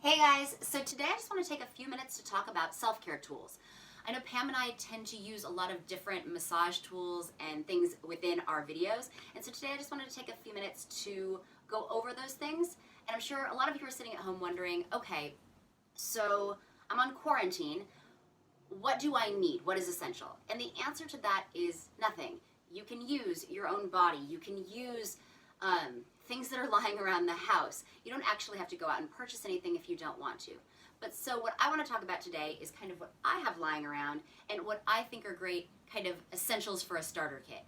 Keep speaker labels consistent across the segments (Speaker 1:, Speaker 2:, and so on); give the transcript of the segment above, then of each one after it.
Speaker 1: Hey guys, so today I just want to take a few minutes to talk about self-care tools. I know Pam and I tend to use a lot of different massage tools and things within our videos, and so today I just wanted to take a few minutes to go over those things. And I'm sure a lot of you are sitting at home wondering, okay, so I'm on quarantine, what do I need? What is essential? And the answer to that is nothing. You can use your own body. You can use things that are lying around the house. You don't actually have to go out and purchase anything if you don't want to. But so what I want to talk about today is kind of what I have lying around and what I think are great kind of essentials for a starter kit.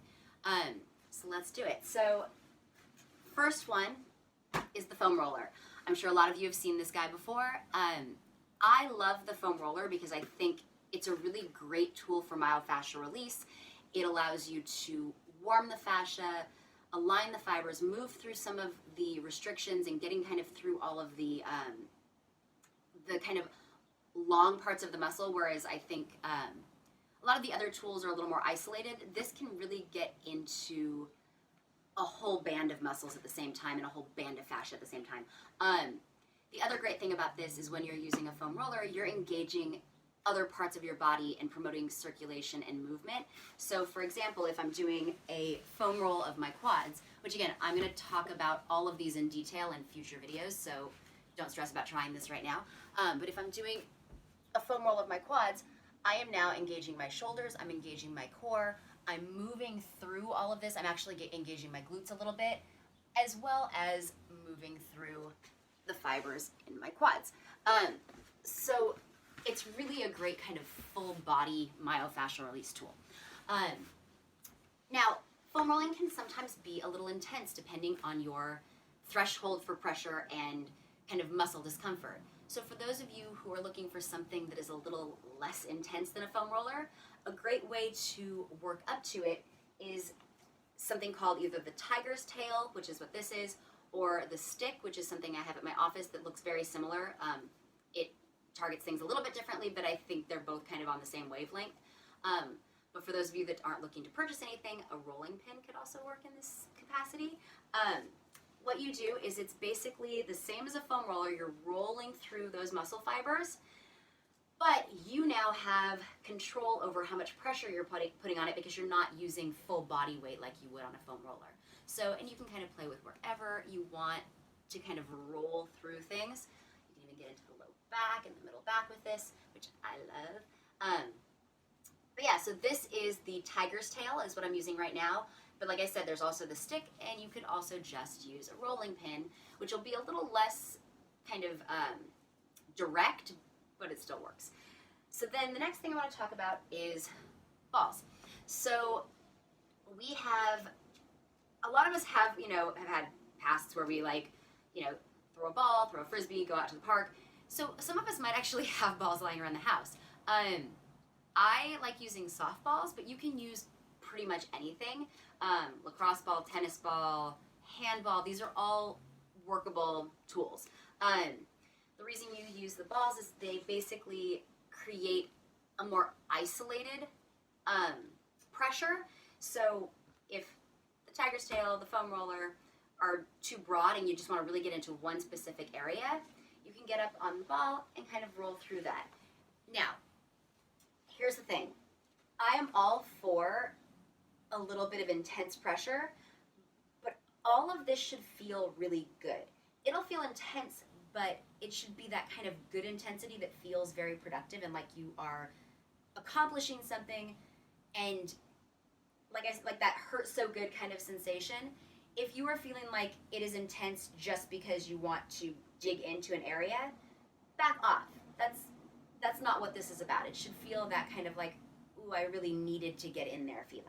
Speaker 1: So let's do it. So first one is the foam roller. I'm sure a lot of you have seen this guy before. I love the foam roller because I think it's a really great tool for myofascial release. It allows you to warm the fascia, align the fibers, move through some of the restrictions and getting kind of through all of the kind of long parts of the muscle, whereas I think a lot of the other tools are a little more isolated. This can really get into a whole band of muscles at the same time and a whole band of fascia at the same time. The other great thing about this is when you're using a foam roller, you're engaging other parts of your body and promoting circulation and movement. So for example, if I'm doing a foam roll of my quads, which again, I'm gonna talk about all of these in detail in future videos, so don't stress about trying this right now. But if I'm doing a foam roll of my quads, I am now engaging my shoulders, I'm engaging my core, I'm moving through all of this, I'm actually engaging my glutes a little bit, as well as moving through the fibers in my quads. So it's really a great kind of full body myofascial release tool. Now, foam rolling can sometimes be a little intense depending on your threshold for pressure and kind of muscle discomfort. So for those of you who are looking for something that is a little less intense than a foam roller, a great way to work up to it is something called either the tiger's tail, which is what this is, or the stick, which is something I have at my office that looks very similar. It targets things a little bit differently, but I think they're both kind of on the same wavelength. But for those of you that aren't looking to purchase anything, a rolling pin could also work in this capacity. What you do is it's basically the same as a foam roller. You're rolling through those muscle fibers, but you now have control over how much pressure you're putting on it because you're not using full body weight like you would on a foam roller. So, and you can kind of play with wherever you want to kind of roll through things. You can even get into the low back and the middle back with this, which I love. But yeah, so this is the tiger's tail is what I'm using right now. But like I said, there's also the stick, and you could also just use a rolling pin, which will be a little less kind of direct, but it still works. So then the next thing I want to talk about is balls. So we have, a lot of us have had pasts where we throw a ball, throw a frisbee, go out to the park. So some of us might actually have balls lying around the house. I like using softballs, but you can use pretty much anything. Lacrosse ball, tennis ball, handball, these are all workable tools. The reason you use the balls is they basically create a more isolated pressure. So if the tiger's tail, the foam roller are too broad and you just want to really get into one specific area, you can get up on the ball and kind of roll through that. Now, here's the thing. I am all for a little bit of intense pressure, but all of this should feel really good. It'll feel intense, but it should be that kind of good intensity that feels very productive and like you are accomplishing something, and like that hurt so good kind of sensation. If you are feeling like it is intense just because you want to dig into an area, back off. That's not what this is about. It should feel that kind of like, ooh, I really needed to get in there feeling.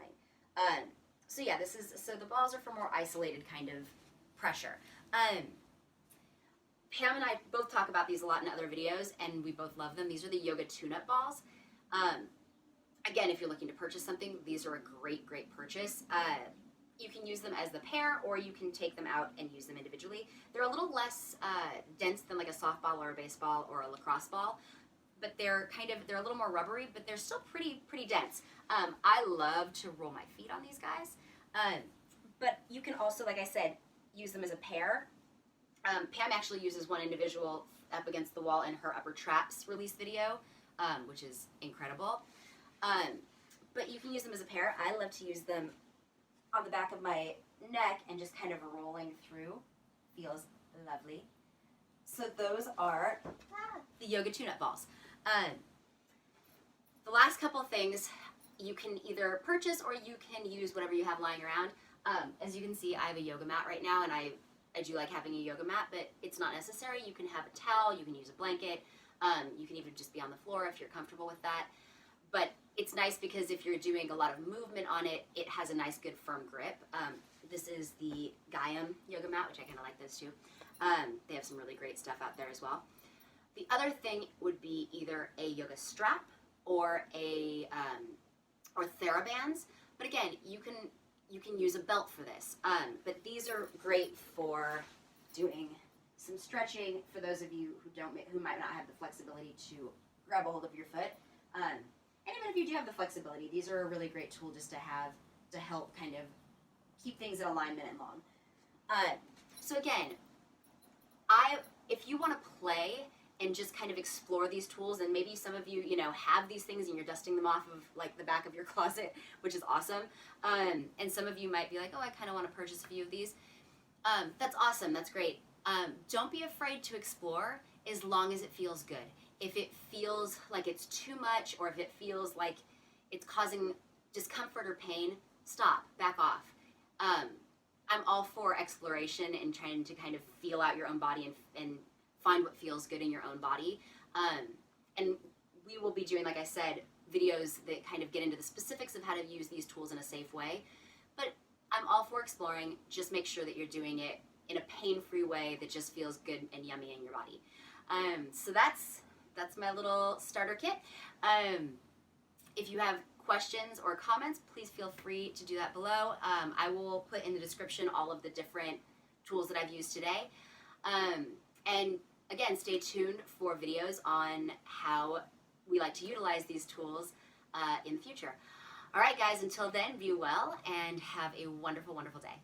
Speaker 1: So yeah, so the balls are for more isolated kind of pressure. Pam and I both talk about these a lot in other videos, and we both love them. These are the yoga tune-up balls. Again, if you're looking to purchase something, these are a great purchase. You can use them as the pair, or you can take them out and use them individually. They're a little less dense than like a softball or a baseball or a lacrosse ball, but they're a little more rubbery, but they're still pretty dense. I love to roll my feet on these guys, but you can also, like I said, use them as a pair. Pam actually uses one individual up against the wall in her upper traps release video, which is incredible. But you can use them as a pair. I love to use them on the back of my neck and just kind of rolling through. Feels lovely. So those are the yoga tune-up balls. The last couple things you can either purchase or you can use whatever you have lying around. As you can see, I have a yoga mat right now, and I do like having a yoga mat, but it's not necessary. You can have a towel, you can use a blanket, you can even just be on the floor if you're comfortable with that. But it's nice because if you're doing a lot of movement on it, it has a nice, good, firm grip. This is the Gaiam yoga mat, which I kind of like this too. They have some really great stuff out there as well. The other thing would be either a yoga strap or a or TheraBands. But again, you can use a belt for this. But these are great for doing some stretching for those of you who might not have the flexibility to grab a hold of your foot. And even if you do have the flexibility, these are a really great tool just to have to help kind of keep things in alignment and long. So again, if you want to play and just kind of explore these tools, and maybe some of you, have these things and you're dusting them off of like the back of your closet, which is awesome. And some of you might be like, oh, I kind of want to purchase a few of these. That's awesome. That's great. Don't be afraid to explore as long as it feels good. If it feels like it's too much, or if it feels like it's causing discomfort or pain, stop, back off. I'm all for exploration and trying to kind of feel out your own body and find what feels good in your own body. And we will be doing, like I said, videos that kind of get into the specifics of how to use these tools in a safe way. But I'm all for exploring. Just make sure that you're doing it in a pain-free way that just feels good and yummy in your body. So that's my little starter kit. If you have questions or comments, please feel free to do that below. I will put in the description all of the different tools that I've used today. And again, stay tuned for videos on how we like to utilize these tools in the future. All right, guys, until then, be well and have a wonderful, wonderful day.